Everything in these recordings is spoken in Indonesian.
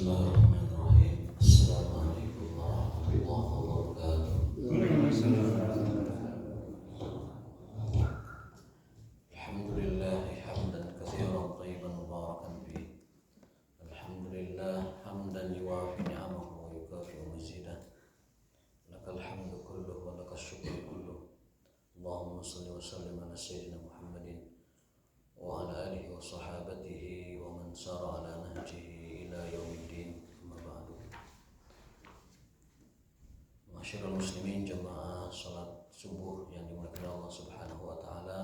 Bismillahirrahmanirrahim. Assalamualaikum warahmatullahi wabarakatuh. Alhamdulillah hamdan katsiran thayyiban mubarakan fihi. Alhamdulillah hamdan yuwafi ni'amahu wa yukafi'u mazidah. Lakal hamdu kulluhu wa lakas syukru kulluhu. Allahumma shalli wa sallim ala sayyidina Muhammadin wa ala alihi wa sahabatihi wa man sara ala nahjihi ila yaumiddin. Amma ba'du. Ma'asyiral muslimin, jamaah salat subuh yang dimuliakan Allah Subhanahu wa taala.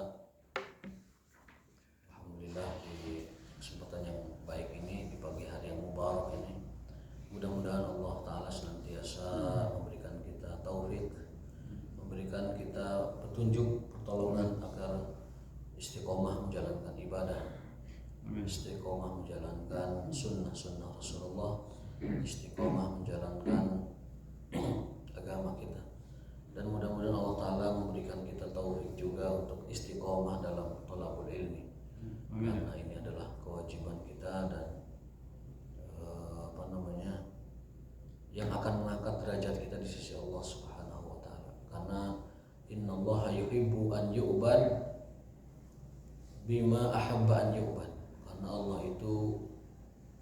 Alhamdulillah, di kesempatan yang baik ini, di pagi hari yang mubarak ini, mudah-mudahan Allah taala senantiasa memberikan kita taufik, memberikan kita petunjuk, pertolongan agar istiqomah menjalankan ibadah, istiqomah menjalankan sunnah-sunnah Rasulullah, istiqomah menjalankan agama kita. Dan mudah-mudahan Allah Ta'ala memberikan kita taufik juga untuk istiqomah dalam thalabul ilmi. Karena ini adalah kewajiban kita dan yang akan mengangkat derajat kita di sisi Allah Subhanahu wa taala. Karena innallaha yuhibbu an yu'bad bima ahabba an yu'bad. Karena Allah itu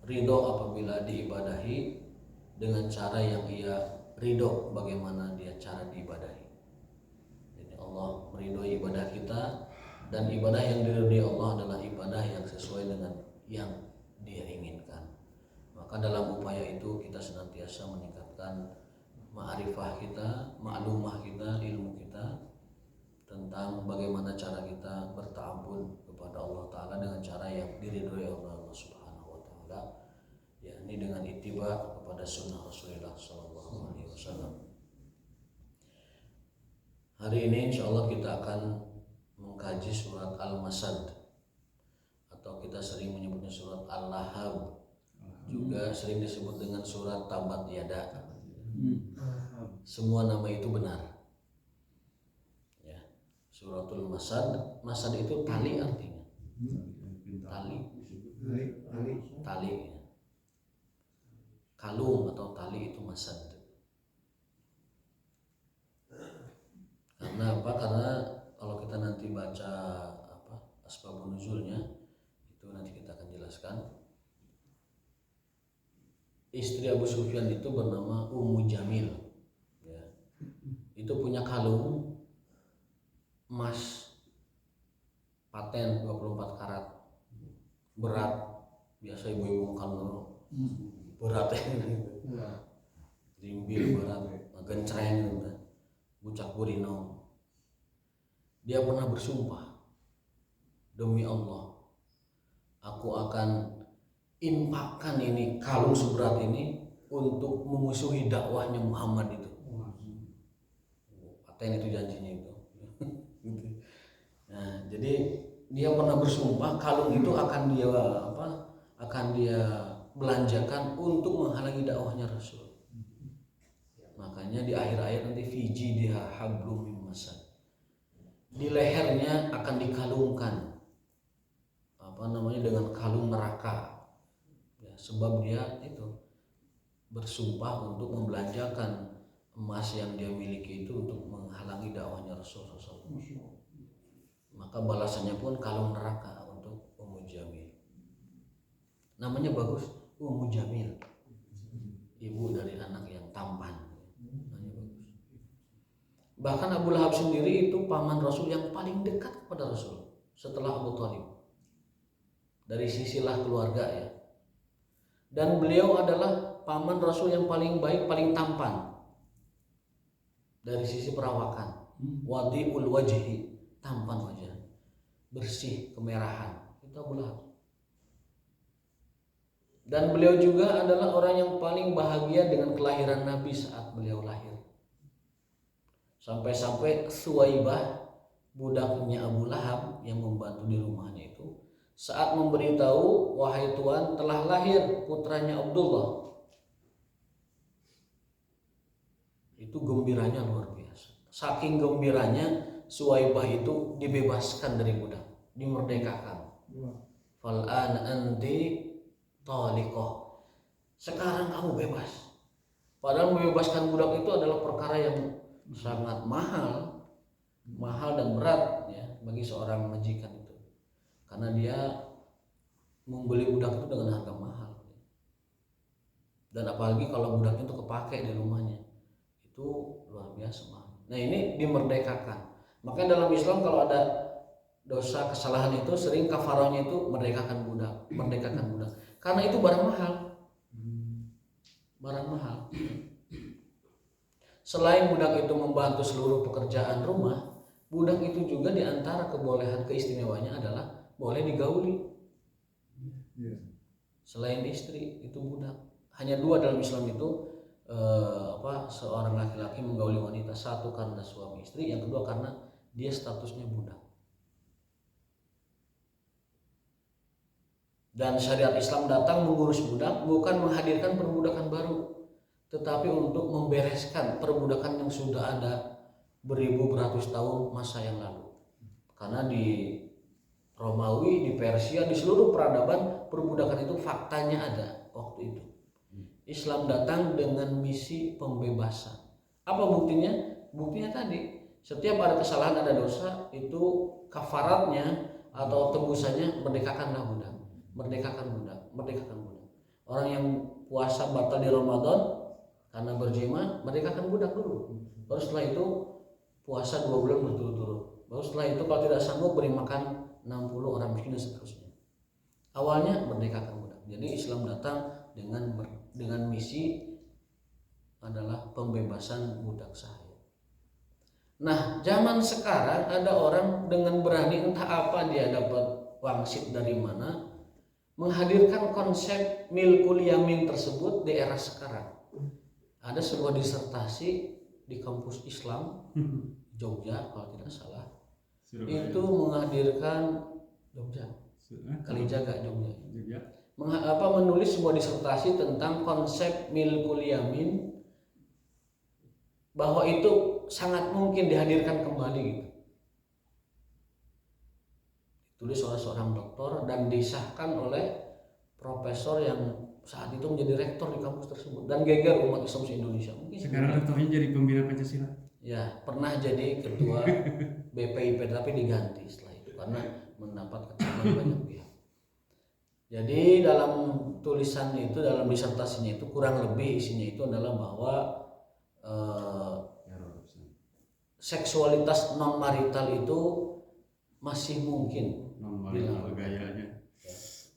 ridho apabila diibadahi dengan cara yang ia ridho bagaimana dia cara diibadahi. Jadi Allah meridhoi ibadah kita, dan ibadah yang diridhoi Allah adalah ibadah yang sesuai dengan yang dia inginkan. Maka dalam upaya itu kita senantiasa meningkatkan ma'rifah kita, maklumah kita, ilmu kita tentang bagaimana cara kita berta'abbud kepada Allah Ta'ala dengan cara yang diridhoi Allah Subhanahu wa Ta'ala, yakni dengan ittiba kepada sunnah Rasulullah Sallallahu Alaihi Wasallam. Hari ini insyaallah kita akan mengkaji surat Al-Masad, atau kita sering menyebutnya surat Al-Lahab, juga sering disebut dengan surat Tabat Yada. Semua nama itu benar. Suratul Masad, Masad itu tali artinya. Tali. Kalung atau tali itu Masad. Karena apa? Karena kalau kita nanti baca asbabun nuzulnya, itu nanti kita akan jelaskan. Istri Abu Sufyan itu bernama Ummu Jamil. Ya. Itu punya kalung emas paten 24 karat, berat. Biasa ibu-ibu kalung berat ya. Rimbil berat, gencreng gitu. Bucak burino. Dia pernah bersumpah, demi Allah, aku akan infakkan ini kalung seberat ini untuk memusuhi dakwahnya Muhammad itu. Paten itu janjinya itu. Nah, jadi dia pernah bersumpah kalung itu akan dia belanjakan untuk menghalangi dakwahnya Rasul. Makanya di akhir ayat nanti fiji dia hablum min masad. Di lehernya akan dikalungkan dengan kalung neraka. Ya, sebab dia itu bersumpah untuk membelanjakan emas yang dia miliki itu untuk menghalangi dakwahnya Rasulullah SAW. Maka balasannya pun kalung neraka untuk Ummu Jamil. Namanya bagus, Ummu Jamil, ibu dari anak yang tampan. Namanya bagus. Bahkan Abu Lahab sendiri itu paman Rasul yang paling dekat kepada Rasul setelah Abu Thalib. Dari sisilah keluarga ya. Dan beliau adalah paman Rasul yang paling baik, paling tampan dari sisi perawakan. Wadi'ul wajhi, tampan wajah, bersih, kemerahan. Itu Abu Lahab. Dan beliau juga adalah orang yang paling bahagia dengan kelahiran Nabi saat beliau lahir. Sampai-sampai Suwaibah, budaknya Abu Lahab yang membantu di rumahnya itu, saat memberitahu, wahai Tuan, telah lahir putranya Abdullah, itu gembiranya luar biasa. Saking gembiranya, Suwaibah itu dibebaskan dari budak, dimerdekakan. Fal'an anti taliqah. sekarang kamu bebas. Padahal membebaskan budak itu adalah perkara yang sangat mahal dan berat ya bagi seorang majikan itu, karena dia membeli budak itu dengan harga mahal, dan apalagi kalau budaknya itu kepake di rumahnya, itu luar biasa mahal. Nah ini dimerdekakan. Makanya dalam Islam kalau ada dosa kesalahan itu sering kafarahnya itu merdekakan budak, karena itu barang mahal. Selain budak itu membantu seluruh pekerjaan rumah, budak itu juga diantara kebolehan keistimewaannya adalah boleh digauli. Selain istri itu budak. Hanya 2 dalam Islam itu seorang laki-laki menggauli wanita, satu karena suami istri, yang kedua karena dia statusnya budak. Dan syariat Islam datang mengurus budak bukan menghadirkan perbudakan baru, tetapi untuk membereskan perbudakan yang sudah ada beratus tahun masa yang lalu. Karena di Romawi, di Persia, di seluruh peradaban perbudakan itu faktanya ada waktu itu. Islam datang dengan misi pembebasan. Apa buktinya? Buktinya tadi, setiap ada kesalahan, ada dosa, itu kafaratnya atau tebusannya merdekakanlah budak. Orang yang puasa batal di Ramadan karena berjima, merdekakan budak dulu. Baru setelah itu puasa 2 bulan berturut-turut. Baru setelah itu kalau tidak sanggup beri makan 60 orang miskin dan seterusnya. Awalnya merdekakan budak. Jadi Islam datang dengan misi adalah pembebasan budak sahaya. Nah, zaman sekarang ada orang dengan berani, entah apa dia dapat wangsit dari mana, menghadirkan konsep milkul yamin tersebut di era sekarang. Ada sebuah disertasi di kampus Islam Jogja kalau tidak salah, itu menghadirkan Kalijaga Jogja. Menulis sebuah disertasi tentang konsep milkul yamin, bahwa itu sangat mungkin dihadirkan kembali gitu. Ditulis oleh seorang doktor dan disahkan oleh profesor yang saat itu menjadi rektor di kampus tersebut dan geger umat Islam se-Indonesia. Mungkin sekarang doktornya jadi pembina Pancasila. Ya, pernah jadi ketua BPIP tapi diganti setelah itu karena mendapat kecaman banyak pihak. Jadi dalam tulisannya itu, dalam disertasinya itu kurang lebih isinya itu adalah bahwa seksualitas non marital itu masih mungkin non-marital gayanya.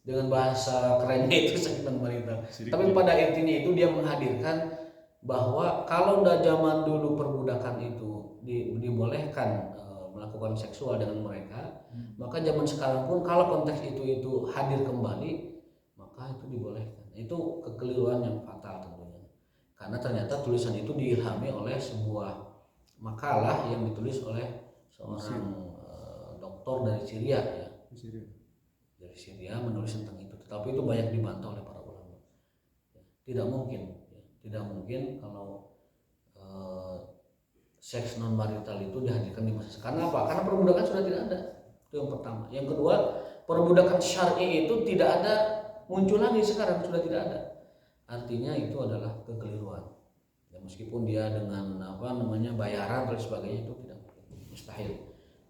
Dengan bahasa kerennya itu non marital. Tapi pada intinya itu dia menghadirkan bahwa kalau udah zaman dulu perbudakan itu dibolehkan melakukan seksual dengan mereka, maka zaman sekarang pun kalau konteks itu hadir kembali, maka itu dibolehkan. Itu kekeliruan yang fatal tentunya. Karena ternyata tulisan itu diilhami oleh sebuah makalah yang ditulis oleh seorang doktor dari Syria ya. Dari Syria menulis tentang itu, tetapi itu banyak dibantah oleh para ulama. Tidak mungkin kalau seks non marital itu dihadirkan di masa sekarang. Apa? Karena perbudakan sudah tidak ada. Itu yang pertama. Yang kedua, perbudakan syar'i itu tidak ada, muncul lagi sekarang, sudah tidak ada. Artinya itu adalah kekeliruan. Ya, meskipun dia dengan bayaran dan sebagainya, itu tidak mustahil.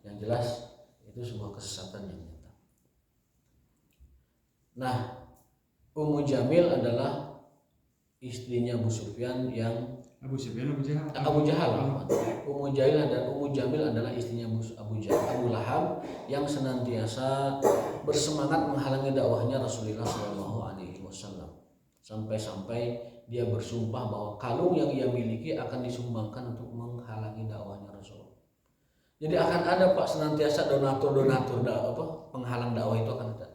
Yang jelas itu sebuah kesesatan yang nyata. Nah, Ummu Jamil adalah istrinya Abu Sufyan yang Abu Jahal. Ummu Jamil adalah istrinya Abu Lahab yang senantiasa bersemangat menghalangi dakwahnya Rasulullah SAW. Sampai-sampai dia bersumpah bahwa kalung yang ia miliki akan disumbangkan untuk menghalangi dakwahnya Rasul. Jadi akan ada Pak senantiasa donatur penghalang dakwah itu akan ada.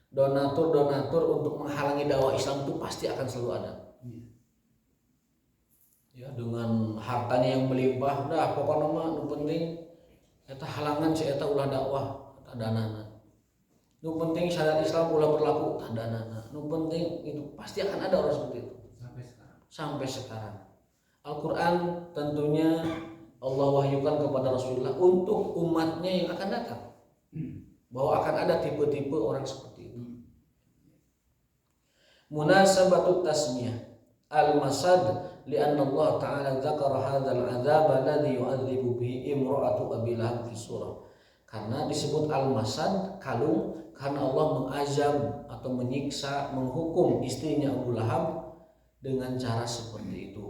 Donatur untuk menghalangi dakwah Islam itu pasti akan selalu ada. Ya, dengan hartanya yang melimpah, pokoknya mah nu penting eta halangan si eta ulah dakwah danana. Nu penting syariat Islam ulah berlaku danana. Nu penting itu pasti akan ada orang seperti itu. Sampai sekarang. Al-Qur'an tentunya Allah wahyukan kepada Rasulullah untuk umatnya yang akan datang. Bahwa akan ada tipe-tipe orang seperti itu. Munasabatut tasmiyah al-masad lianna Allah Ta'ala dzakara hadzal adzab alladhi yu'adzibu bihi imra'atu Abi Lahab fi surah. Karena disebut al-masad kalung karena Allah mengazab atau menyiksa, menghukum istrinya Abu Lahab dengan cara seperti itu.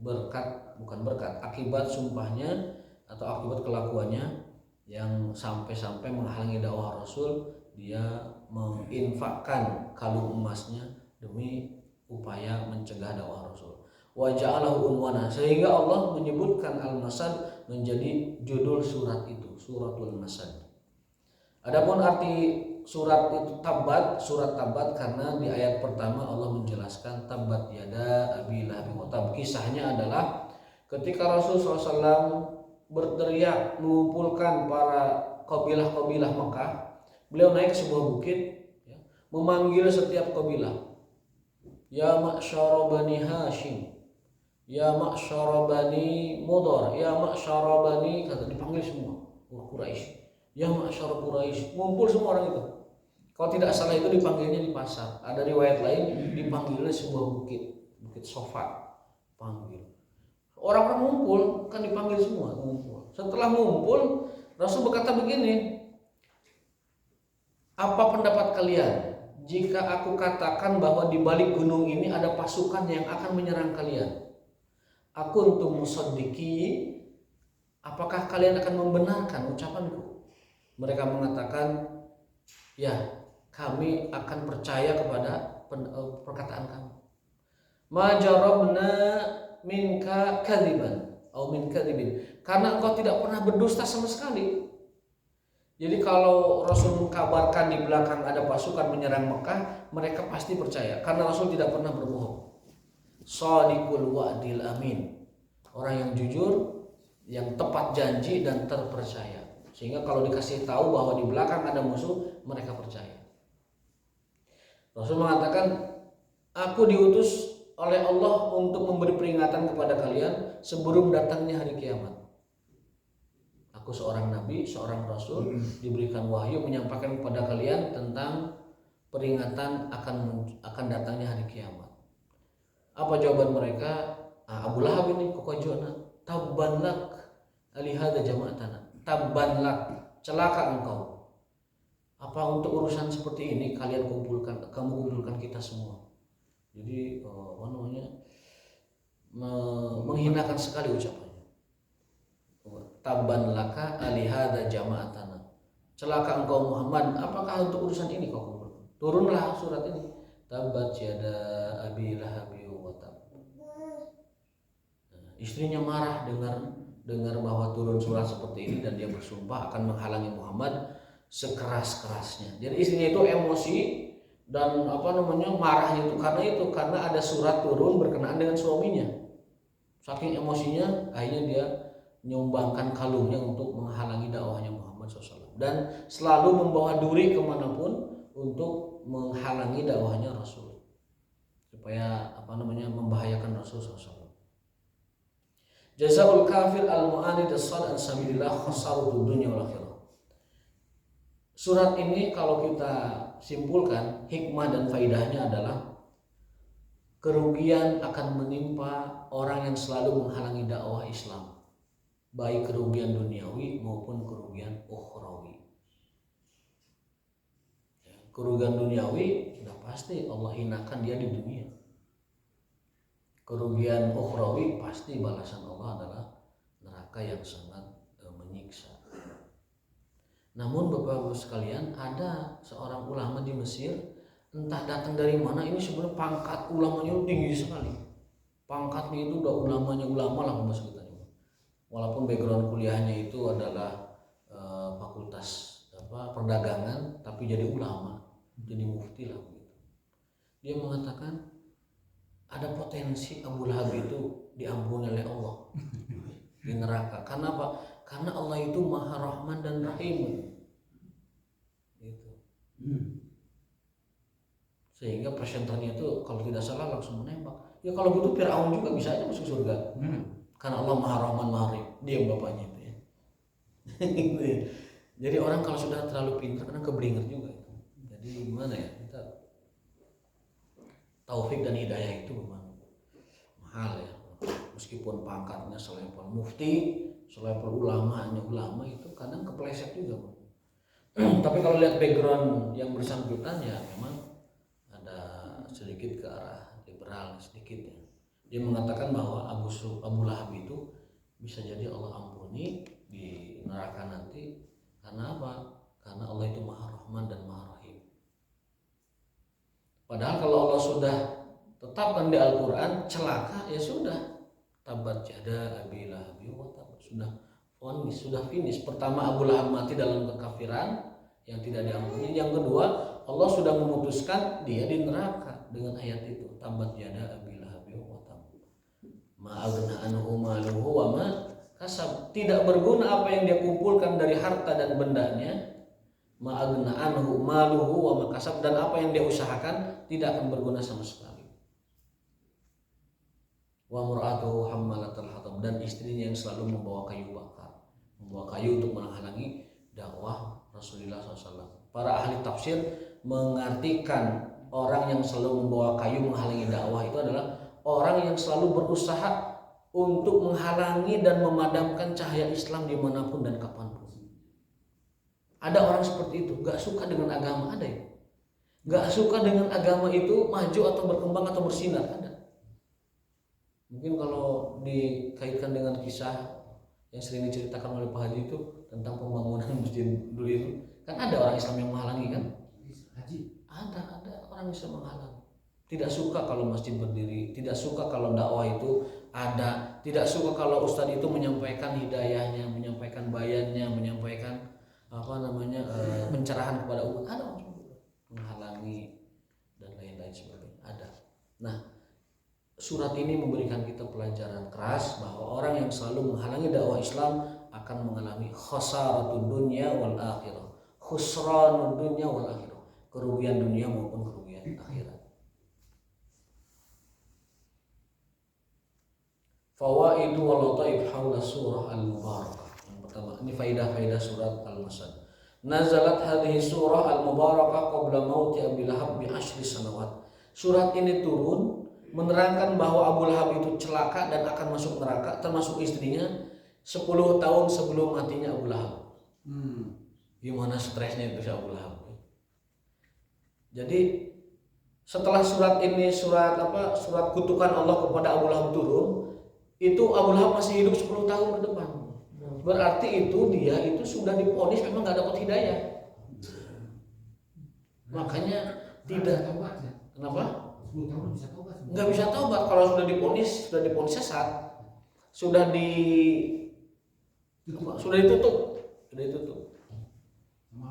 Bukan berkat, akibat sumpahnya atau akibat kelakuannya yang sampai-sampai menghalangi dakwah Rasul, dia menginfakkan kalung emasnya demi upaya mencegah dakwah Rasul. Wa ja'alahu unwana, sehingga Allah menyebutkan al-masad menjadi judul surat itu, suratul masad. Adapun arti surat itu surat tabat karena di ayat pertama Allah menjelaskan tabat yada Abi Lahab wa tab. Kisahnya adalah ketika Rasul SAW berteriak mengumpulkan para kabilah-kabilah Mekah, beliau naik ke sebuah bukit, ya, memanggil setiap kabilah, ya ma'syara bani Hashim, ya ma'syara bani Mudhar, ya ma'syara bani, kata dipanggil semua Quraisy. Ya ma'syara Quraisy, ngumpul semua orang itu. Kalau tidak salah itu dipanggilnya di pasar. Ada riwayat lain dipanggilnya sebuah bukit Sofa, panggil. Orang-orang ngumpul kan dipanggil semua, ngumpul. Setelah ngumpul, Rasul berkata begini, apa pendapat kalian jika aku katakan bahwa di balik gunung ini ada pasukan yang akan menyerang kalian? Aku untuk musaddiqi, apakah kalian akan membenarkan ucapanku? Mereka mengatakan, ya, kami akan percaya kepada perkataan kamu. Ma jarabna minka kadziban atau min kadzibin, karena engkau tidak pernah berdusta sama sekali. Jadi kalau Rasul mengkabarkan di belakang ada pasukan menyerang Mekah, mereka pasti percaya karena Rasul tidak pernah berbohong. Shadiqul wa'dil amin, orang yang jujur, yang tepat janji dan terpercaya. Sehingga kalau dikasih tahu bahwa di belakang ada musuh, mereka percaya. Rasul mengatakan, aku diutus oleh Allah untuk memberi peringatan kepada kalian sebelum datangnya hari kiamat. Aku seorang nabi, seorang rasul, diberikan wahyu menyampaikan kepada kalian tentang peringatan akan datangnya hari kiamat. Apa jawaban mereka? Abu Lahab ini kokojona, tabban lak alihada jama'atana. Tabban lak, celaka engkau. Apa untuk urusan seperti ini kamu kumpulkan kita semua. Jadi menghinakan sekali ucapannya. Tabban laka alihada jama'atana. Celaka engkau Muhammad, apakah untuk urusan ini kau kumpulkan? Turunlah surat ini. Tabat yada Abi Lahab wa tab. Istrinya marah dengar bahwa turun surat seperti ini dan dia bersumpah akan menghalangi Muhammad sekeras-kerasnya. Jadi istrinya itu emosi dan marahnya itu karena ada surat turun berkenaan dengan suaminya. Saking emosinya akhirnya dia menyumbangkan kalungnya untuk menghalangi dakwahnya Muhammad SAW dan selalu membawa duri kemanapun untuk menghalangi dakwahnya Rasul supaya membahayakan Rasul SAW. Jazaul kafir al-mu'anid as-sad an sabilillah khasarud dunya wal akhirah. Surat ini kalau kita simpulkan hikmah dan faidahnya adalah kerugian akan menimpa orang yang selalu menghalangi dakwah Islam, baik kerugian duniawi maupun kerugian ukhrawi. Kerugian duniawi sudah pasti Allah hinakan dia di dunia. Kerugian ukhrawi pasti balasan Allah adalah neraka yang sangat menyiksa. Namun Bapak-Bapak sekalian, ada seorang ulama di Mesir, entah datang dari mana, ini sebenarnya pangkat ulamanya tinggi sekali. Pangkatnya itu udah ulama lah mas kita. Walaupun background kuliahnya itu adalah fakultas perdagangan, tapi jadi ulama, jadi mufti lah gitu. Dia mengatakan ada potensi Abu Lahab itu diampuni oleh Allah di neraka. Karena apa? Karena Allah itu Maha Rahman dan Rahim. Gitu. Sehingga presenternya itu kalau tidak salah langsung menembak. Ya kalau gitu Fir'aun juga bisa aja masuk surga. Karena Allah Maha Rahman Maha Rahim. Dia bapaknya itu ya. Jadi orang kalau sudah terlalu pintar kadang keblinger juga. Jadi gimana ya? taufik dan hidayah itu memang mahal ya. Meskipun pangkatnya selevel mufti, selevel ulamanya ulama, itu kadang kepleset juga. Tapi kalau lihat background yang bersangkutan ya memang ada sedikit ke arah liberal sedikit ya. Dia mengatakan bahwa Abu Lahab itu bisa jadi Allah ampuni di neraka nanti karena apa? Karena Allah itu Maha Rahman dan Maha Rahim. Padahal kalau Allah sudah tetapkan di Al-Quran celaka, ya sudah, tabat jada abi lahabi wa tab, sudah finish. Pertama, Abu Lahab mati dalam kekafiran yang tidak diampuni. Yang kedua, Allah sudah memutuskan dia di neraka dengan ayat itu, tabat jada abi lahabi wa tab, ma aghna anhu maluhu wa ma kasab. Tidak berguna apa yang dia kumpulkan dari harta dan bendanya, ma aghna anhu maluhu wa ma kasab, dan apa yang dia usahakan tidak akan berguna sama sekali. Wa mur'atuhu hammalatal hatab, dan istrinya yang selalu membawa kayu bakar, membawa kayu untuk menghalangi dakwah Rasulullah SAW. Para ahli tafsir mengartikan orang yang selalu membawa kayu menghalangi dakwah itu adalah orang yang selalu berusaha untuk menghalangi dan memadamkan cahaya Islam dimanapun dan kapanpun. Ada orang seperti itu, gak suka dengan agama, ada ya. Gak suka dengan agama itu maju atau berkembang atau bersinar, ada. Mungkin kalau dikaitkan dengan kisah yang sering diceritakan oleh Pak Haji itu tentang pembangunan masjid dulu itu, kan ada orang Islam yang menghalangi kan? Ada orang Islam menghalangi. Tidak suka kalau masjid berdiri, tidak suka kalau dakwah itu ada, tidak suka kalau ustadz itu menyampaikan hidayahnya, menyampaikan bayannya, menyampaikan pencerahan kepada umat. Ada orang menghalangi dan lain-lain sebagainya, ada. Nah, surat ini memberikan kita pelajaran keras bahwa orang yang selalu menghalangi dakwah Islam akan mengalami khasaratud dunya wal akhirah, khusranud dunya wal akhirah, kerugian dunia maupun kerugian akhirat. Fawaidu wal lataif haula surah al-mubarakah. Yang pertama, ini faidah-faidah surat Al-Masad. Nazalat hadhihi surah al-mubarakah qabla mauti Abi Lahab bi 10 sanawat. Surat ini turun menerangkan bahwa Abu Lahab itu celaka dan akan masuk neraka, termasuk istrinya, 10 tahun sebelum matinya Abu Lahab. Gimana stresnya itu si Abu Lahab. Jadi setelah surat ini, surat kutukan Allah kepada Abu Lahab turun, itu Abu Lahab masih hidup 10 tahun ke depan. Berarti itu dia itu sudah divonis memang nggak dapat hidayah. Makanya tidak. Kenapa? 10 tahun bisa tobat. Nggak bisa tobat kalau sudah divonis sesat, sudah ditutup.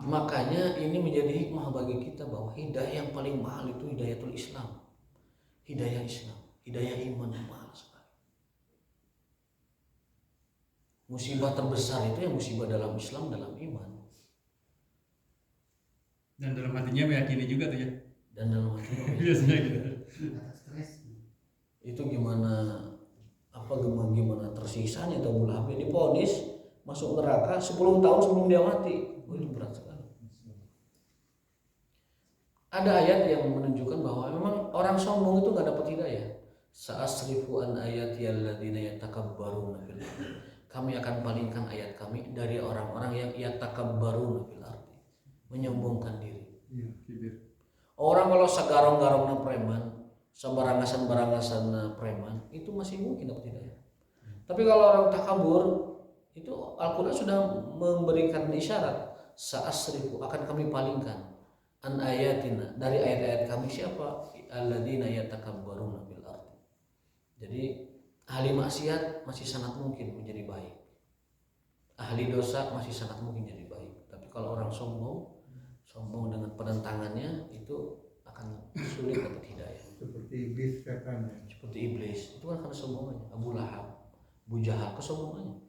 Makanya ini menjadi hikmah bagi kita bahwa hidayah yang paling mahal itu hidayatul Islam, hidayah Islam, hidayah iman yang mahal sekali. Musibah terbesar itu yang musibah dalam Islam, dalam iman. Dan dalam hatinya meyakini juga tuh ya. Dan dalam hatinya Biasanya gitu. itu gimana tersisanya Abu Lahab divonis masuk neraka 10 tahun sebelum dia mati. Itu berat sekali. Ada ayat yang menunjukkan bahwa memang orang sombong itu nggak dapat hidayah. Sa'asrifu an ayati alladziina yatakabbaruna fil ardi. Kami akan palingkan ayat kami dari orang-orang yang yatakabbaruna fil ardi, menyombongkan diri. Orang kalau segarong-garongnya preman, sebarangasan-barangasan preman, itu masih mungkin dapat hidayah. Tapi kalau orang takabur, itu Al-Quran sudah memberikan isyarat, sa'asrifu, akan kami palingkan an ayatina, dari ayat-ayat kami. Siapa? Alladzina yatakabbaruna fil ardi. Jadi ahli maksiat masih sangat mungkin menjadi baik, ahli dosa masih sangat mungkin jadi baik. Tapi kalau orang sombong dengan penentangannya itu akan sulit dapat hidayah. Seperti iblis setan. Seperti iblis itu kan karena sombongannya. Abu Lahab, Abu Jahal, kesombongannya.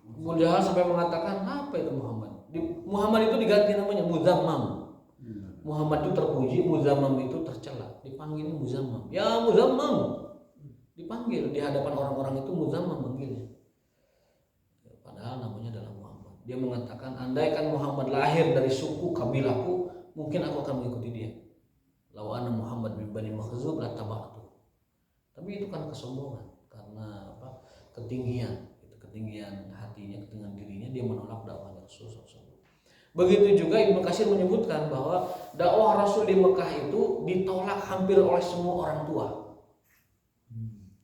Abu Jahal sampai mengatakan, apa itu Muhammad? Muhammad itu diganti namanya Muzammam. Muhammad itu terpuji, Muzammam itu tercela. Dipanggil Muzammam. Ya Muzammam. Dipanggil di hadapan orang-orang itu Muzammam manggilnya. Padahal namanya adalah Muhammad. Dia mengatakan, andaikan Muhammad lahir dari suku kabilahku, mungkin aku akan mengikuti dia. law anna Muhammad bin Bani Makhzum la taba'tu. Tapi itu kan kesombongan, karena apa? Ketinggian hatinya, ketinggian dirinya, dia menolak dakwahnya Rasulullah SAW. Begitu juga Ibnu Katsir menyebutkan bahwa dakwah Rasul di Mekah itu ditolak hampir oleh semua orang tua.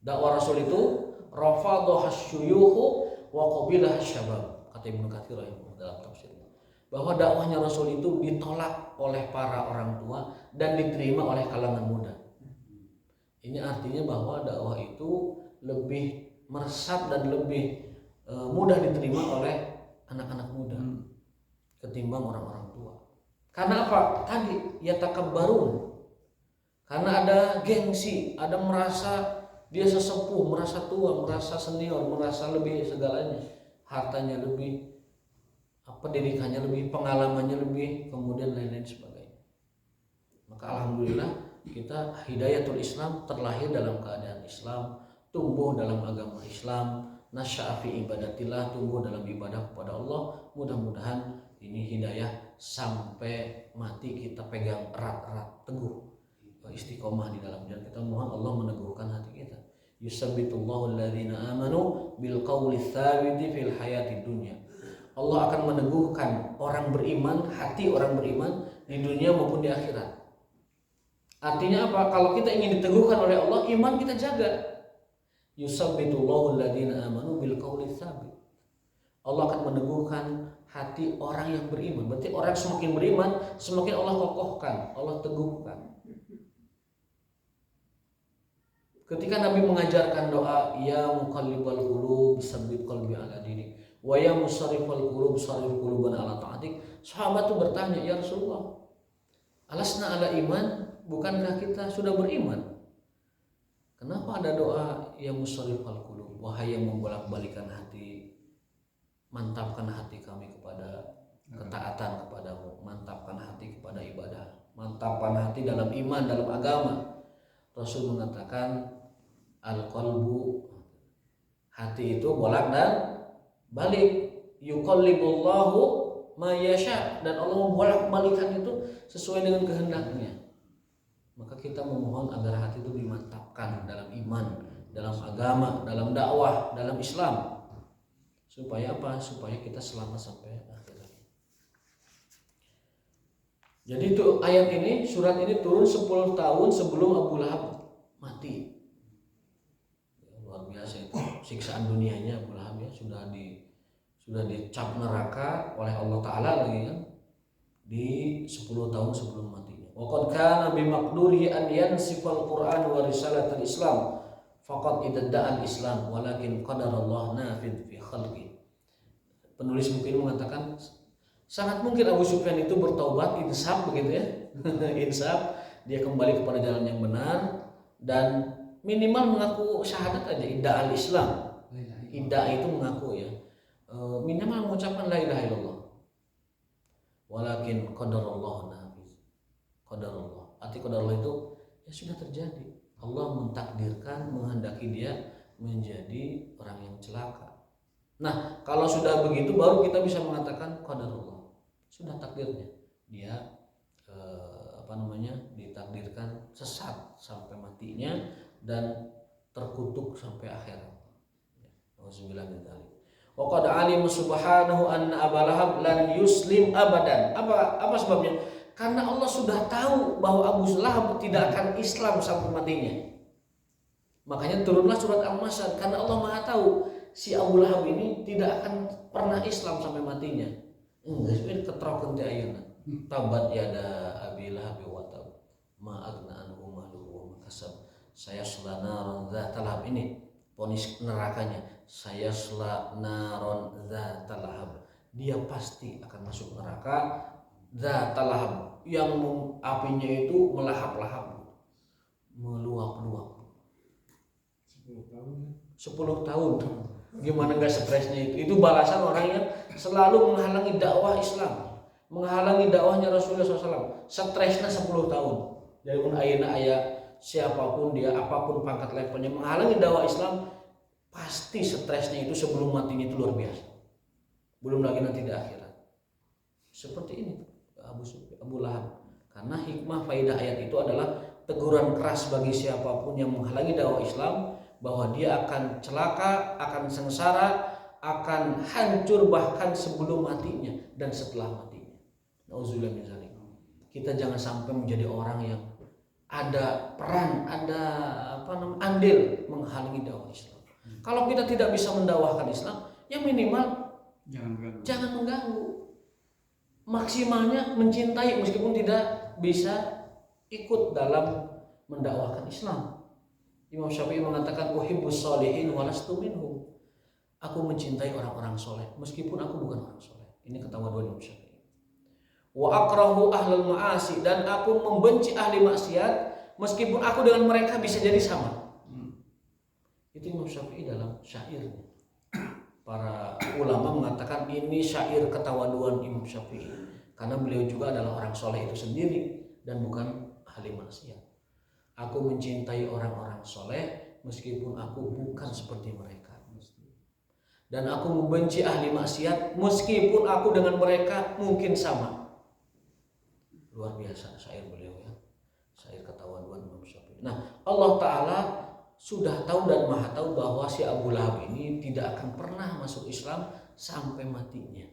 Dakwah Rasul itu rafadha hasyuyuhu wa qabilah syabab, kata Ibnu Katsir dalam tafsirnya, bahwa dakwahnya Rasul itu ditolak oleh para orang tua dan diterima oleh kalangan muda. Ini artinya bahwa dakwah itu lebih meresap dan lebih mudah diterima oleh anak-anak muda ketimbang orang-orang tua. Karena apa? Tadi yatakabbarun. Karena ada gengsi, ada merasa dia sesepuh, merasa tua, merasa senior, merasa lebih segalanya, hartanya lebih, pendidikannya lebih, pengalamannya lebih, kemudian lain-lain sebagainya. Maka alhamdulillah kita hidayatul Islam, terlahir dalam keadaan Islam, tumbuh dalam agama Islam, nasya'a fi ibadatillah, tumbuh dalam ibadah kepada Allah. Mudah-mudahan ini hidayah sampai mati kita pegang erat-erat, teguh, istiqomah di dalam jalan kita. Mohon Allah meneguhkan hati kita. Yusabbitullahu alladhina amanu bil qawli tsabiti fil hayati dunya. Allah akan meneguhkan orang beriman, hati orang beriman di dunia maupun di akhirat. Artinya apa? Kalau kita ingin diteguhkan oleh Allah, iman kita jaga. Yusabbitullahu alladhina amanu bil qawli tsabit. Allah akan meneguhkan hati orang yang beriman. Berarti orang semakin beriman, semakin Allah kokohkan, Allah teguhkan. Ketika Nabi mengajarkan doa, ya muqallibal qulub tsabbit qalbi ala dinik, wa ya musarrifal qulub sarrif qulubana ala ta'atik. Sahabat itu bertanya, ya Rasulullah, alasna ala iman, bukankah kita sudah beriman? Kenapa ada doa ya musarrifal qulub, wahai yang membolak-balikan hati, mantapkan hati kami kepada ketaatan kepadamu, mantapkan hati kepada ibadah, mantapkan hati dalam iman, dalam agama. Rasul mengatakan al-qalbu, hati itu bolak dan balik, yuqallibullahu ma yasha, dan Allah membolak-balikan itu sesuai dengan kehendaknya. Maka kita memohon agar hati itu dimantapkan dalam iman, dalam agama, dalam dakwah, dalam Islam. Supaya apa? Supaya kita selamat sampai akhir. Jadi itu ayat ini, surat ini turun 10 tahun sebelum Abu Lahab mati. Luar biasa itu siksaan dunianya Abu Lahab ya, sudah dicap neraka oleh Allah Ta'ala lagi kan, di 10 tahun sebelum matinya. Wa qad kana bimaqdurihi an yansifal Qur'an wa risalatul Islam faqad idda'a al-Islam walakin qadarallahu nafid fi khalqi. Penulis mungkin mengatakan sangat mungkin Abu Sufyan itu bertaubat, insaf begitu ya. Insaf, dia kembali kepada jalan yang benar dan minimal mengaku syahadat aja, idda al-Islam. Idda itu mengaku ya. Minimal mengucapkan la ilaha illallah. Walakin qadarallahu nafiz. Qadarullah. Arti qadarullah itu ya sudah terjadi. Allah mentakdirkan, menghendaki dia menjadi orang yang celaka. Nah, kalau sudah begitu baru kita bisa mengatakan qadarullah. Sudah takdirnya. Dia ditakdirkan sesat sampai matinya dan terkutuk sampai akhirat. Auzubillahi min dzalik. Wa qad alima subhanahu anna Abu Lahab lan yuslim abadan. Apa sebabnya? Karena Allah sudah tahu bahwa Abu Lahab tidak akan Islam sampai matinya. Makanya turunlah surat Al-Masad, karena Allah Maha tahu si Abu Lahab ini tidak akan pernah Islam sampai matinya. Enggak, sebenarnya ketrokan ti ayeuna. Tabat yada Abi Lahab wa tab. Ma agna anhu maluhu wa makasab. Sayasla naron dzatal lahab, ini ponis nerakanya. Sayasla naron dzatal lahab. Dia pasti akan masuk neraka dzatal lahab, yang apinya itu melahap-lahap, meluap-luap. 10 tahun. Gimana gak stresnya itu? Itu balasan orang yang selalu menghalangi dakwah Islam, menghalangi dakwahnya Rasulullah SAW. Stresnya 10 tahun. Jadi pun ayat siapapun dia, apapun pangkat levelnya, menghalangi dakwah Islam, pasti stresnya itu sebelum matinya itu luar biasa. Belum lagi nanti di akhirat. Seperti ini Abu Lahab. Karena hikmah faidah ayat itu adalah teguran keras bagi siapapun yang menghalangi dakwah Islam, bahwa dia akan celaka, akan sengsara, akan hancur bahkan sebelum matinya dan setelah matinya. Nauzubillah min dzalik. Kita jangan sampai menjadi orang yang ada peran, ada andil menghalangi dakwah Islam. Kalau kita tidak bisa mendakwahkan Islam, ya minimal jangan mengganggu. Maksimalnya mencintai meskipun tidak bisa ikut dalam mendakwahkan Islam. Imam Syafi'i mengatakan uhibbus sholihin walastu minhum. Aku mencintai orang-orang soleh meskipun aku bukan orang soleh. Ini ketawaduan Imam Syafi'i. Wa akrahu ahlal ma'asi, dan aku membenci ahli maksiat meskipun aku dengan mereka bisa jadi sama. Itu Imam Syafi'i dalam syairnya. Para ulama mengatakan ini syair ketawaduan Imam Syafi'i, karena beliau juga adalah orang soleh itu sendiri dan bukan ahli maksiat. Aku mencintai orang-orang soleh meskipun aku bukan seperti mereka, dan aku membenci ahli maksiat meskipun aku dengan mereka mungkin sama. Luar biasa syair beliau ya, syair ketawaduan Imam Syafi'i. Nah, Allah Ta'ala sudah tahu dan maha tahu bahwa si Abu Lahab ini tidak akan pernah masuk Islam sampai matinya.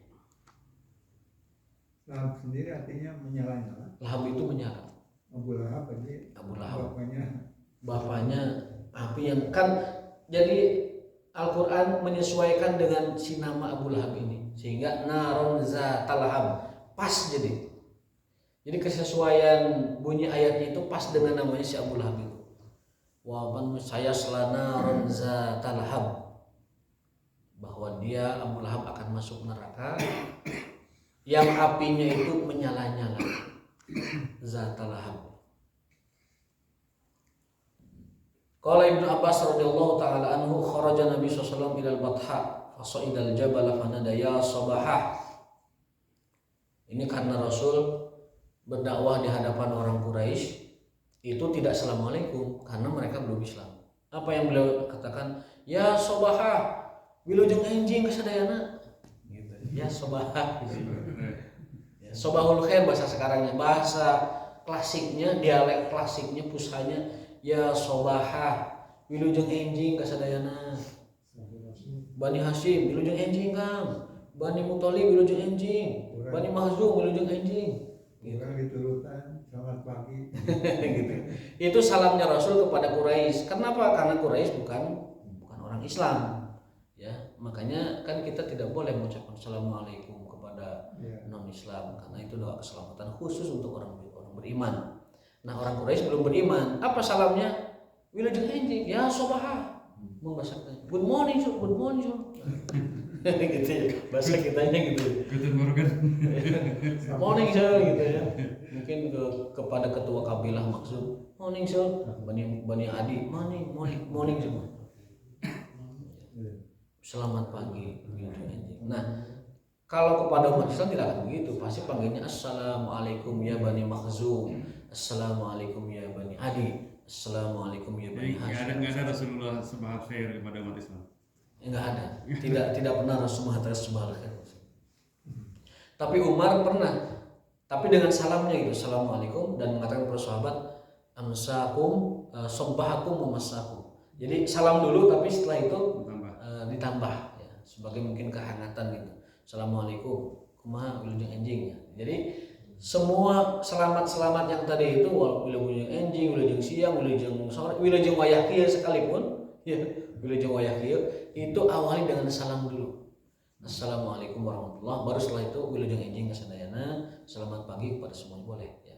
Lahab sendiri artinya menyala-nyala. Lahab itu menyala. Abu Lahab aja. Abu Lahab. Bapaknya api yang kan, jadi Al-Quran menyesuaikan dengan si nama Abu Lahab ini, sehingga naron zatal lahab pas. Jadi kesesuaian bunyi ayatnya itu pas dengan namanya si Abu Lahab itu. Wa man sayasla naron zatal lahab, bahwa dia Abu Lahab akan masuk neraka yang apinya itu menyala-nyala. Zatal lahab. Qala Ibnu Abbas radhiyallahu taala anhu, kharaja Nabi sallallahu alaihi wasallam ila al-Batha fa sa'ida al-jabal fa nada ya sabahah. Ini karena Rasul berdakwah di hadapan orang Quraisy itu tidak assalamualaikum karena mereka belum Islam. Apa yang beliau katakan? Ya sabahah, wilujeng enjing kasadayana. Gitu. Ya sabahah. Ya, sabahul khair bahasa sekarangnya, bahasa klasiknya, dialek klasiknya, pusanya ya sobahah, wilujeng enjing kasadayana. Bani Hashim wilujeng enjing kang, Bani Muthalib wilujeng enjing, Bani Mahzum wilujeng enjing. Orang diturutan selamat pagi. Gitu. Itu salamnya Rasul kepada Quraisy. Kenapa? Karena Quraisy bukan orang Islam. Ya, makanya kan kita tidak boleh mengucapkan assalamualaikum kepada non Islam, karena itu doa keselamatan khusus untuk orang beriman. Nah, orang Quraisy belum beriman. Apa salamnya? Wilujeng enjing, ya sobahah. Membahasakan good morning, so, good morning, so. Gitu ya. Bahasa kitanya gitu. Guten Morgen. Morning, so, gitu ya. Mungkin kepada ketua kabilah maksud morning, so. Bani Adi, morning, so. Selamat pagi, wilujeng enjing. Nah, kalau kepada umat Islam tidak akan begitu. Pasti panggilnya assalamualaikum ya Bani Makhzum, assalamualaikum ya Bani Adi, assalamualaikum ya Bani Hashim. Nggak ada Rasulullah subhanahu khair kepada umat Islam. Enggak ada. Tidak pernah Rasulullah subhanahu khair. Tapi Umar pernah. Tapi dengan salamnya gitu, assalamualaikum, dan mengatakan kepada sahabat amsakum sabbahakum wa masakum. Jadi salam dulu, tapi setelah itu ditambah ya, sebagai mungkin kehangatan gitu. Assalamualaikum, kumaha wilujeng enjing ya. Jadi semua selamat yang tadi itu, wilujeng enjing, wilujeng siang, wilujeng sore, wilujeng wayah kieu sekalipun, ya, wilujeng wayah kieu itu awali dengan salam dulu. Assalamualaikum warahmatullahi, baru setelah itu wilujeng enjing kasadayana, selamat pagi kepada semuanya, boleh ya.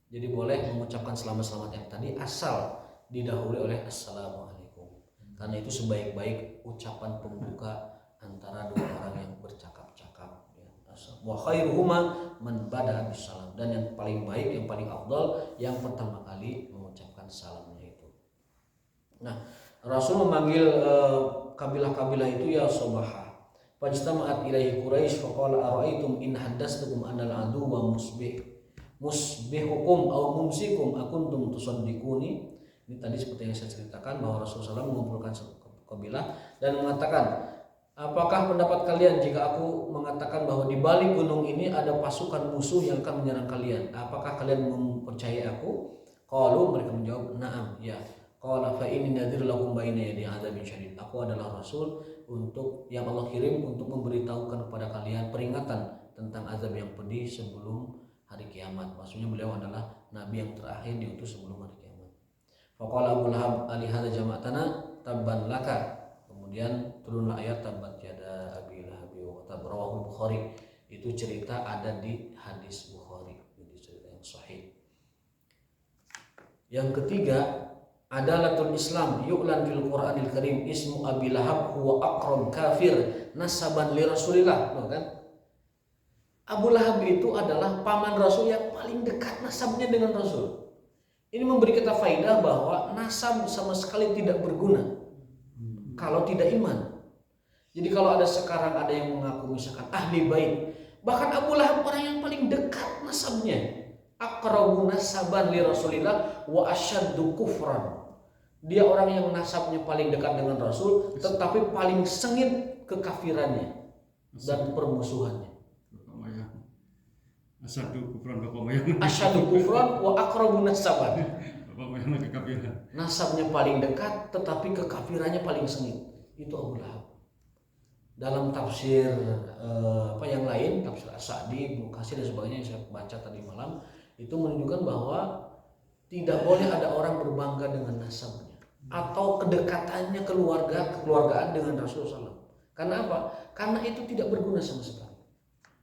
Jadi boleh mengucapkan selamat yang tadi asal didahului oleh assalamualaikum. Karena itu sebaik-baik ucapan pembuka antara dua orang yang bercakap-cakap ya. Wa khairuhuma man bada bisalam, dan yang paling baik, yang paling afdal yang pertama kali mengucapkan salamnya itu. Nah, Rasul memanggil kabilah-kabilah itu ya sabahah. Fajtama'at ilaihi Quraisy faqala ara'aitum in haddastukum anal adu wa musbihukum aw mumsikum akuntum tusaddiquni. Ini tadi seperti yang saya ceritakan bahwa Rasulullah SAW mengumpulkan kabilah dan mengatakan, apakah pendapat kalian jika aku mengatakan bahwa di balik gunung ini ada pasukan musuh yang akan menyerang kalian? Apakah kalian mempercayai aku? Qalu, mereka menjawab, na'am, ya. Qala fa inni nadhir lakum baina yadi adzabin syadid. Aku adalah rasul untuk yang Allah kirim untuk memberitahukan kepada kalian peringatan tentang azab yang pedih sebelum hari kiamat. Maksudnya beliau adalah nabi yang terakhir diutus sebelum hari kiamat. Faqala Abu Lahab ali hadza jama'atana tabban laka. Kemudian turunlah ayat tabat yada abi lahabi wa tab, rawahu Bukhari. Itu cerita ada di hadis Bukhari, jadi cerita yang sahih. Yang ketiga, adalatul Islam yu'lan fil Qur'anil Karim ismu Abi Lahab huwa aqrab kafir nasaban li Rasulillah. Loh kan? Abu Lahab itu adalah paman Rasul yang paling dekat nasabnya dengan Rasul. Ini memberi kita faidah bahwa nasab sama sekali tidak berguna kalau tidak iman. Jadi kalau sekarang ada yang mengaku misalkan ahli bait, bahkan Abu Lahab orang yang paling dekat nasabnya, aqrabu nasaban li Rasulillah wa asyaddu kufran. Dia orang yang nasabnya paling dekat dengan Rasul, tetapi paling sengit kekafirannya dan permusuhannya. Asyaddu kufran bapak moyang. Asyaddu kufran wa aqrabu nasaban. Bapak moyang kekafiran. Nasabnya paling dekat, tetapi kekafirannya paling sengit. Itu Abu Lahab. Dalam tafsir yang lain, tafsir As-Sa'di, Ibnu Katsir dan sebagainya yang saya baca tadi malam, itu menunjukkan bahwa tidak boleh ada orang berbangga dengan nasabnya atau kedekatannya kekeluargaan dengan Rasulullah SAW. Karena apa? Karena itu tidak berguna sama sekali.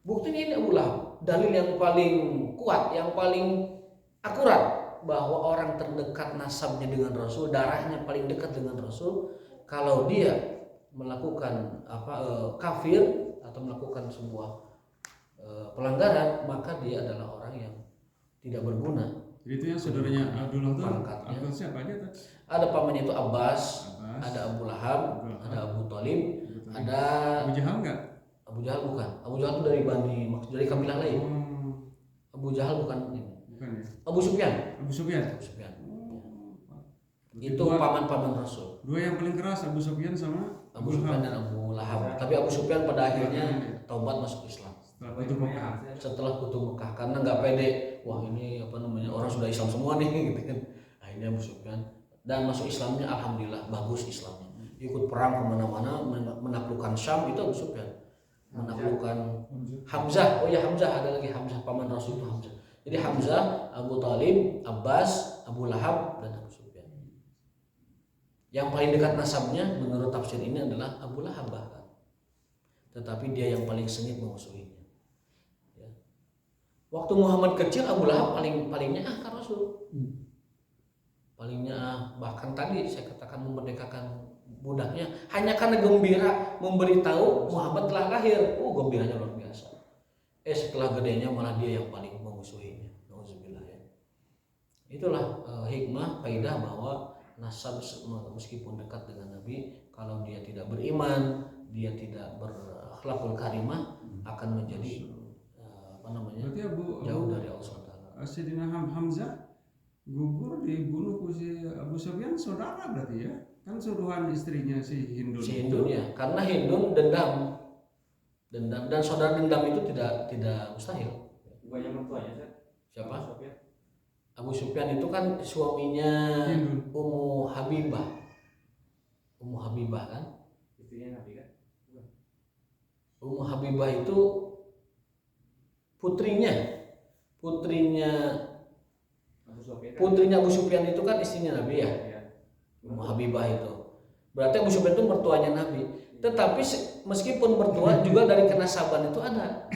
Buktinya ini Abu Lahab, dalil yang paling kuat, yang paling akurat bahwa orang terdekat nasabnya dengan Rasul, darahnya paling dekat dengan Rasul, kalau dia melakukan kafir atau melakukan sebuah pelanggaran, maka dia adalah orang yang tidak berguna. Jadi itu yang saudaranya Abdullah itu Pangkatnya. Abdullah siapa aja tuh? Ada pamannya itu Abbas, ada Abu Lahab, ada Abu Thalib, ada Abu Jahal enggak? Abu Jahal bukan. Abu Jahal itu dari kabilah lain. Abu Jahal bukan ini. Bukan ya. Abu Sufyan. Abu Sufyan. Abu Sufyan. Itu paman-paman Rasul. Dua yang paling keras Abu Sufyan sama Abu Sufyan dan Abu Lahab. Tapi Abu Sufyan pada akhirnya taubat masuk Islam setelah itu Mekah. setelah Futuh Mekah karena nggak pede. Wah ini orang sudah Islam semua nih gitu kan. Akhirnya Abu Sufyan dan masuk Islamnya alhamdulillah bagus Islamnya. Ikut perang kemana-mana menaklukkan Syam itu Abu Sufyan. Menaklukkan Hamzah. Oh ya Hamzah, ada lagi Hamzah, paman Rasul itu Hamzah. Jadi Hamzah, Abu Thalib, Abbas, Abu Lahab dan Abu Sufyan. Yang paling dekat nasabnya menurut tafsir ini adalah Abu Lahab bahkan. Tetapi dia yang paling sengit memusuhinya. Ya. Waktu Muhammad kecil, Abu Lahab palingnya kan Rasul. Palingnya bahkan tadi saya katakan memerdekakan budaknya hanya karena gembira memberitahu Muhammad telah lahir. Oh gembiranya luar biasa. Setelah gedenya malah dia yang paling memusuhinya. Nauzubillah ya. Itulah hikmah faidah bahwa nasab meskipun dekat dengan Nabi, kalau dia tidak beriman, dia tidak berakhlakul karimah, akan menjadi Berarti jauh dari Allah SWT. Sayyidina Hamzah gugur dibunuh ku si Abu Sufyan saudara berarti ya? Kan suruhan istrinya si Hindun. Si Hindun ya, karena Hindun dendam dan saudara dendam itu tidak mustahil. Bukannya mertuanya Zat? Siapa? Abu Sufyan itu kan suaminya Hindun. Ummu Habibah kan? Istrinya Nabi kan? Ummu Habibah itu putrinya Abu Sufyan itu kan istrinya Nabi ya. Ummu Habibah itu. Berarti Abu Sufyan itu mertuanya Nabi. Tetapi meskipun mertua juga dari kenasaban itu ada.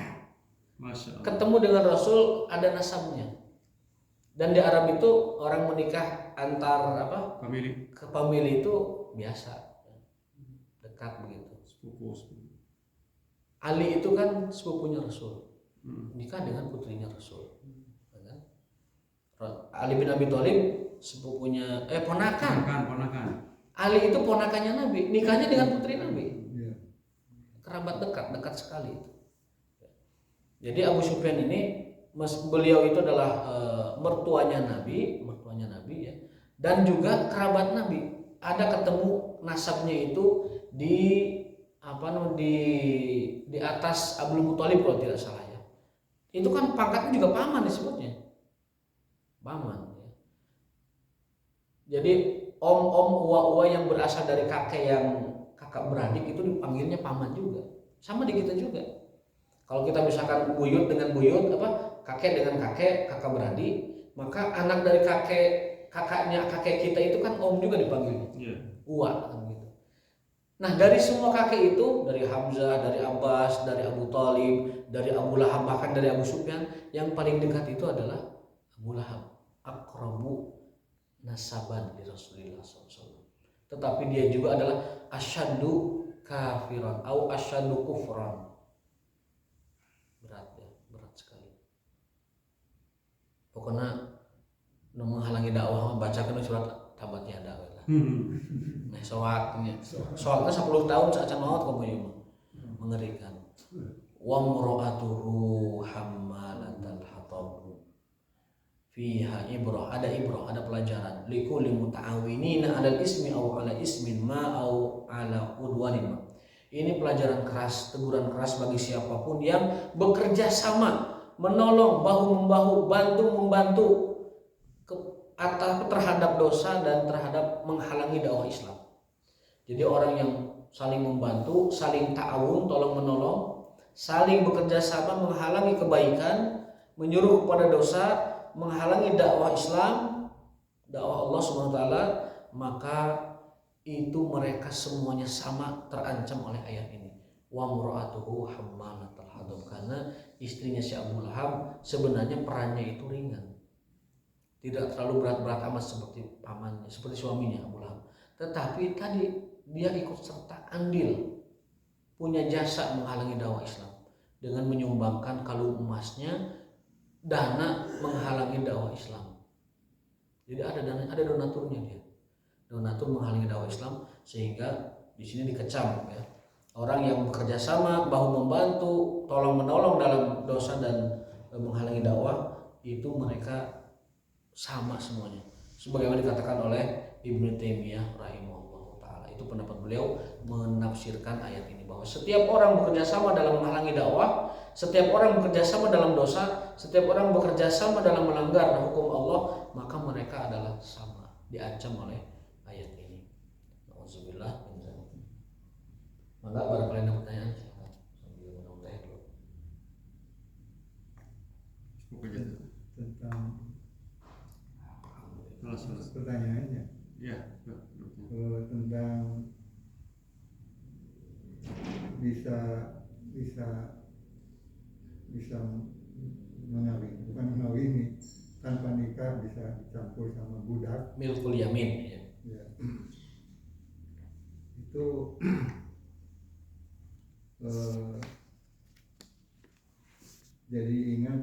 Masya Allah. Ketemu dengan Rasul ada nasabnya. Dan di Arab itu orang menikah antar famili itu biasa. Dekat begitu. Sepupu. Ali itu kan sepupunya Rasul. Nikah dengan putrinya Rasul. Ali bin Abi Thalib sepupunya ponakan. Ali itu ponakannya Nabi, nikahnya dengan putri Nabi. Kerabat dekat sekali itu. Jadi Abu Sufyan ini beliau itu adalah mertuanya Nabi ya, dan juga kerabat Nabi. Ada ketemu nasabnya itu di apa namanya di atas Abdul Muthalib kalau tidak salah ya. Itu kan pangkatnya juga paman disebutnya. Paman. Ya. Jadi om-om, uwa-uwa yang berasal dari kakek beradik itu dipanggilnya paman juga. Sama di kita juga. Kalau kita misalkan buyut dengan buyut, kakek dengan kakek, kakak beradik, maka anak dari kakaknya kakek kita itu kan om juga dipanggilnya. Uwa kan gitu. Nah, dari semua kakek itu, dari Hamzah, dari Abbas, dari Abu Thalib, dari Abu Lahab, bahkan dari Abu Sufyan, yang paling dekat itu adalah Abu Lahab, aqrabu nasaban di Rasulullah SAW. Tetapi dia juga adalah asyaddu kafiran atau asyaddu kufran. Berat sekali. Pokoknya menghalangi dakwah bacakan surat tabat yada lah. Nah, soaknya 10 tahun saat maut kamu mengerikan. Wa mura'atuhu hammalatal hatab. Fiha ibrah, ada pelajaran. Likulli muta'awinina 'alal ismi aw 'ala ismin ma aw 'ala udwanin. Ini pelajaran keras, teguran keras bagi siapapun yang bekerja sama, menolong bahu-membahu, bantu-membantu terhadap dosa dan terhadap menghalangi dakwah Islam. Jadi orang yang saling membantu, saling ta'awun, tolong menolong, saling bekerja sama menghalangi kebaikan, menyuruh kepada dosa, menghalangi dakwah Islam, dakwah Allah SWT, maka itu mereka semuanya sama terancam oleh ayat ini. Wa mura'atuhu hammalatal hatab, karena istrinya si Abu Lahab sebenarnya perannya itu ringan. Tidak terlalu berat-berat amat seperti pamannya, seperti suaminya Abu Lahab. Tetapi tadi dia ikut serta andil, punya jasa menghalangi dakwah Islam dengan menyumbangkan kalung emasnya, dana menghalangi dakwah Islam. Jadi ada donaturnya dia. Donatur menghalangi dakwah Islam, sehingga di sini dikecam ya. Orang yang bekerja sama, bahu membantu, tolong menolong dalam dosa dan menghalangi dakwah, itu mereka sama semuanya. Sebagaimana dikatakan oleh Ibnu Taimiyah rahimahullah taala. Itu pendapat beliau menafsirkan ayat ini, bahwa setiap orang bekerja sama dalam menghalangi dakwah, setiap orang bekerja sama dalam dosa, setiap orang bekerja sama dalam melanggar hukum Allah, maka mereka adalah sama, diancam oleh ayat ini. Nauzubillah min dzalik. Maka barangkali ada pertanyaan, silakan sambil minum teh dulu. Tentang pertanyaannya. Ya, tentang bisa bukan mengawini tanpa nikah, bisa dicampur sama budak. Milkul yamin ya. Ya. Itu jadi ingat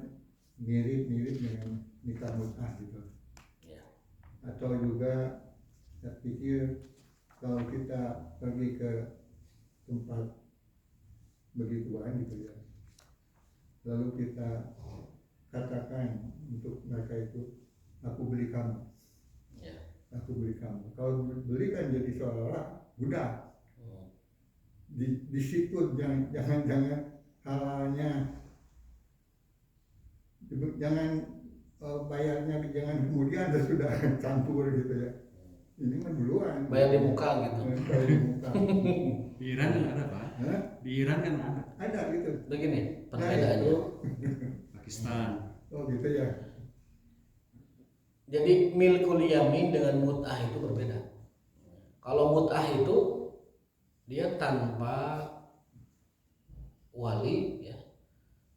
mirip dengan nikah mut'ah gitu. Ya. Atau juga saya pikir kalau kita pergi ke tempat begituan gitu ya, lalu kita katakan untuk mereka itu, aku beli kamu, aku beli kamu. Kalau beli kan jadi seolah-olah budak. Di situ jangan halalnya, jangan bayarnya, jangan kemudian sudah campur gitu ya. Ini mah duluan. Bayar di muka gitu. Bayar di muka. di Iran kan ada Pak. Hah? Di Iran kan ada. Ada gitu. Begini Nah, perbedaannya. itu. Pakistan. Oh gitu ya. Jadi milkul yamin dengan mut'ah itu berbeda. Kalau mut'ah itu dia tanpa wali ya,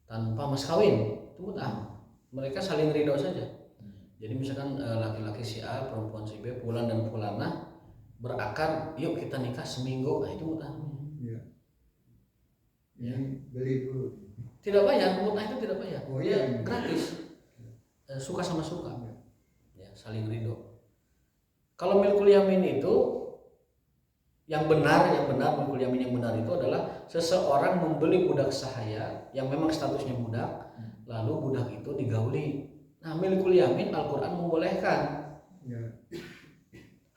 tanpa mas kawin, itu mut'ah. Mereka saling ridho saja. Jadi misalkan laki-laki si A, perempuan si B, fulan dan fulanah berakad, yuk kita nikah seminggu, nah itu mut'ah. Iya. Ini beli dulu. Tidak bayar, mut'ah itu tidak bayar. Oh, Dia iya. gratis. Suka sama suka. Ya, saling ridho. Kalau milkul yamin itu yang benar milkul yamin yang benar itu adalah seseorang membeli budak sahaya yang memang statusnya budak, lalu budak itu digauli. Nah, milkul yamin Al-Quran membolehkan. Ya.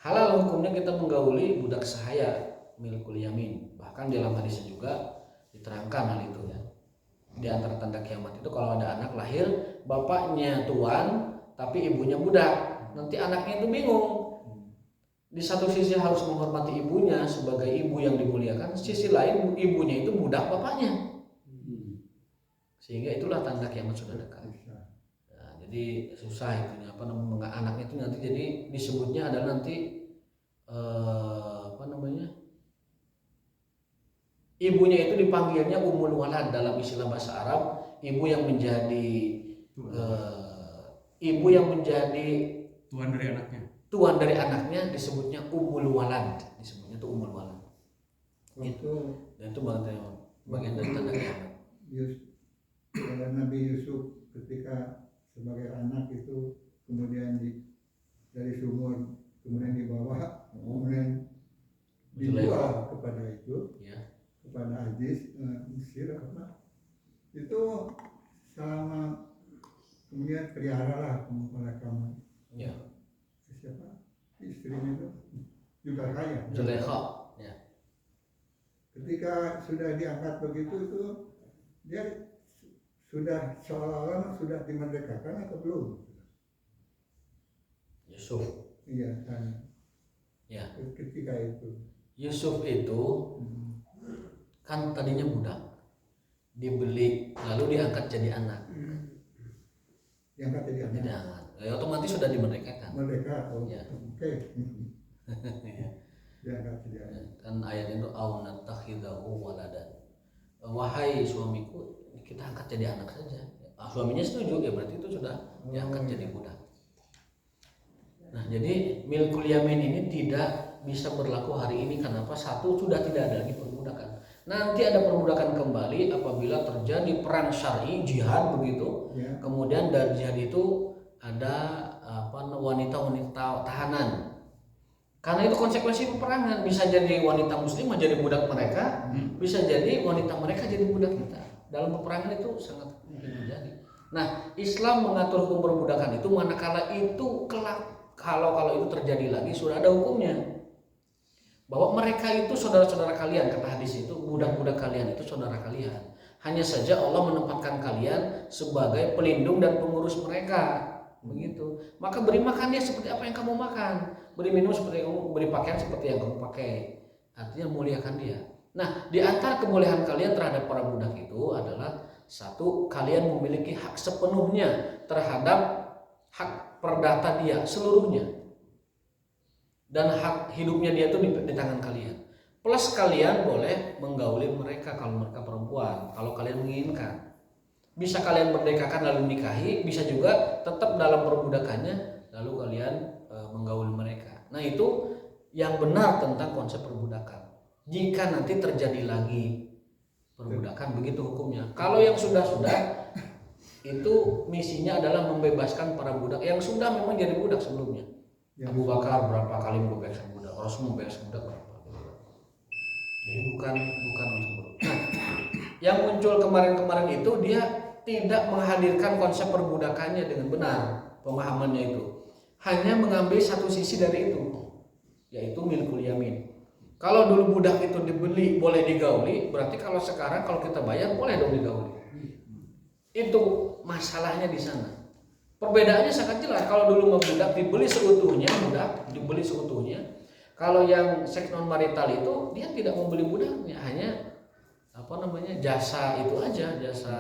Halal hukumnya kita menggauli budak sahaya milkul yamin. Bahkan dalam hadis juga diterangkan hal itu ya. Di antara tanda kiamat itu kalau ada anak lahir, bapaknya tuan tapi ibunya budak, nanti anaknya itu bingung. Di satu sisi harus menghormati ibunya sebagai ibu yang dimuliakan, sisi lain ibunya itu budak bapaknya. Sehingga itulah tanda kiamat sudah dekat. Nah, jadi susah itunya apa namanya anaknya itu nanti jadi disebutnya adalah nanti ibunya itu dipanggilnya Ummul Walad dalam istilah bahasa Arab, ibu yang menjadi tuan dari anaknya disebutnya Ummul Walad, disebutnya itu Ummul Walad. Dan itu bagian dari tanda kiamat. Nabi Yusuf ketika sebagai anak itu kemudian dari sumur kemudian dibawa kemudian dijual kepada itu kepada Aziz Mesir itu selama kemudian pelihara lah mereka siapa istrinya itu juga kaya Zulaikha ketika sudah diangkat begitu itu dia sudah seolah-olah sudah dimerdekakan atau belum? Yusuf. Iya kan. Ya. Ketika itu. Yusuf itu kan tadinya budak, dibeli lalu diangkat jadi anak. Diangkat jadi anak. Ya, otomatis sudah dimerdekakan. Merdeka. Oh. Ya. Oke. Diangkat jadi anak. Kan ayat itu au natakhidahu waladan. Wahai suamiku, kita angkat jadi anak saja. Suaminya setuju ya berarti itu sudah diangkat jadi budak. Nah jadi milkul yamin ini tidak bisa berlaku hari ini. Kenapa? Satu, sudah tidak ada lagi perbudakan. Nanti ada perbudakan kembali apabila terjadi perang syar'i, jihad begitu. Kemudian dari jihad itu ada wanita-wanita tahanan. Karena itu konsekuensi peperangan, bisa jadi wanita muslim menjadi budak mereka, bisa jadi wanita mereka jadi budak kita. Dalam peperangan itu sangat mungkin terjadi. Nah, Islam mengatur hukum perbudakan itu manakala itu kelak kalau itu terjadi lagi sudah ada hukumnya. Bahwa mereka itu saudara-saudara kalian, kata hadis itu, budak-budak kalian itu saudara kalian. Hanya saja Allah menempatkan kalian sebagai pelindung dan pengurus mereka. Begitu. Maka beri makan dia seperti apa yang kamu makan, beri minum seperti yang kamu, beri pakaian seperti yang kamu pakai. Artinya muliakan dia. Nah, di antara kebolehan kalian terhadap para budak itu adalah satu, kalian memiliki hak sepenuhnya terhadap hak perdata dia seluruhnya, dan hak hidupnya dia itu di tangan kalian. Plus kalian boleh menggauli mereka kalau mereka perempuan, kalau kalian menginginkan. Bisa kalian merdekakan lalu nikahi, bisa juga tetap dalam perbudakannya lalu kalian menggauli mereka. Nah itu yang benar tentang konsep perbudakan. Jika nanti terjadi lagi perbudakan, begitu hukumnya. Kalau yang sudah itu misinya adalah membebaskan para budak yang sudah memang jadi budak sebelumnya. Abu Bakar berapa kali membebaskan budak, Rasul membebaskan budak berapa kali. Jadi bukan untuk nah, yang muncul kemarin itu dia tidak menghadirkan konsep perbudakannya dengan benar, pemahamannya itu hanya mengambil satu sisi dari itu, yaitu milkul yamin. Kalau dulu budak itu dibeli boleh digauli, berarti kalau sekarang kalau kita bayar boleh dong digauli. Itu masalahnya di sana. Perbedaannya sangat jelas. Kalau dulu budak dibeli seutuhnya, Kalau yang seks non marital itu dia tidak membeli budaknya, hanya jasa itu aja, jasa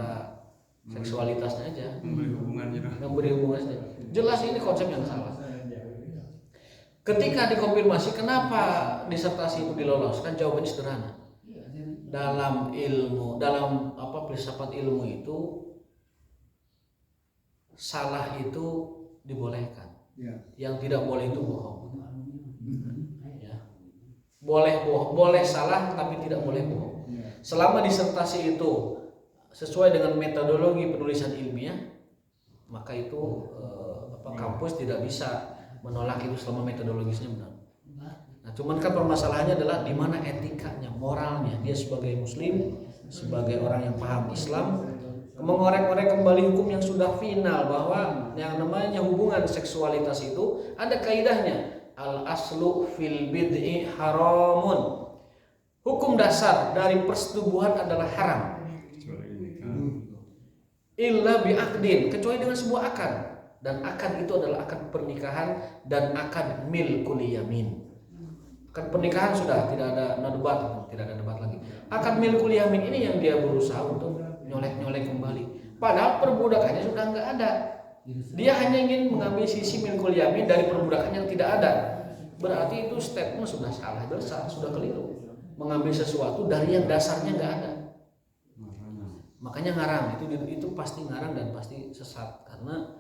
seksualitasnya aja. Memberi hubungannya. Jelas ini konsep yang salah. Ketika dikonfirmasi kenapa disertasi itu diloloskan, jawabannya sederhana. Dalam filsafat ilmu itu salah itu dibolehkan. Yang tidak boleh itu bohong. Ya. Boleh salah tapi tidak boleh bohong. Selama disertasi itu sesuai dengan metodologi penulisan ilmiah, maka itu kampus tidak bisa menolak itu selama metodologisnya benar. Nah, cuman kan permasalahannya adalah di mana etikanya, moralnya. Dia sebagai muslim, sebagai orang yang paham Islam, mengorek-orek kembali hukum yang sudah final bahwa yang namanya hubungan seksualitas itu ada kaidahnya. Al aslu fil bid'i haramun. Hukum dasar dari persetubuhan adalah haram. Illa bi'aqdin, kecuali dengan sebuah akad. Dan akad itu adalah akad pernikahan dan akad milkul yamin. Akad pernikahan sudah tidak ada debat, tidak ada debat lagi. Akad milkul yamin ini yang dia berusaha untuk nyolek-nyolek kembali. Padahal perbudakannya sudah nggak ada. Dia hanya ingin mengambil sisi milkul yamin dari perbudakan yang tidak ada. Berarti itu statement sudah salah besar, sudah keliru. Mengambil sesuatu dari yang dasarnya nggak ada. Makanya ngarang, itu pasti ngarang dan pasti sesat. Karena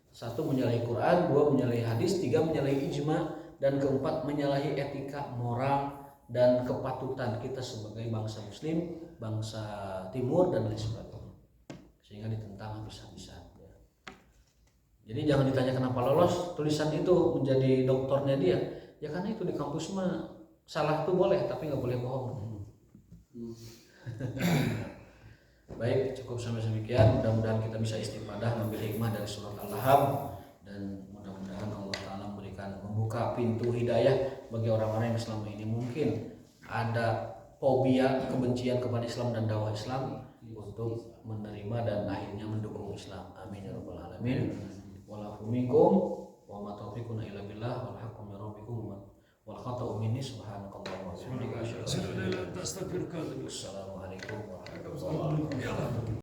satu menyalahi Quran, dua menyalahi hadis, tiga menyalahi ijma, dan keempat menyalahi etika moral dan kepatutan kita sebagai bangsa muslim, bangsa timur dan lain sebagainya. Sehingga ditentang habis-habisan. Jadi jangan ditanya kenapa lolos tulisan itu menjadi doktornya dia. Ya karena itu di kampus mah salah tuh boleh tapi nggak boleh bohong. Baik, cukup sampai demikian. Mudah-mudahan kita bisa istifadah mengambil hikmah dari surat Al-Lahab, dan mudah-mudahan Allah Ta'ala membuka pintu hidayah bagi orang-orang yang selama ini mungkin ada fobia, kebencian kepada Islam dan dakwah Islam, untuk menerima dan akhirnya mendukung Islam. Amin ya rabbal alamin. Walafu minkum wa ma taufiquna illa billah wal haqqu min rabbikum wal khata'u minni subhanakallahumma wa bihamdika asyhadu an la ilaha illa anta astaghfiruka wa atubu ilaik. Assalamualaikum warahmatullahi wabarakatuh.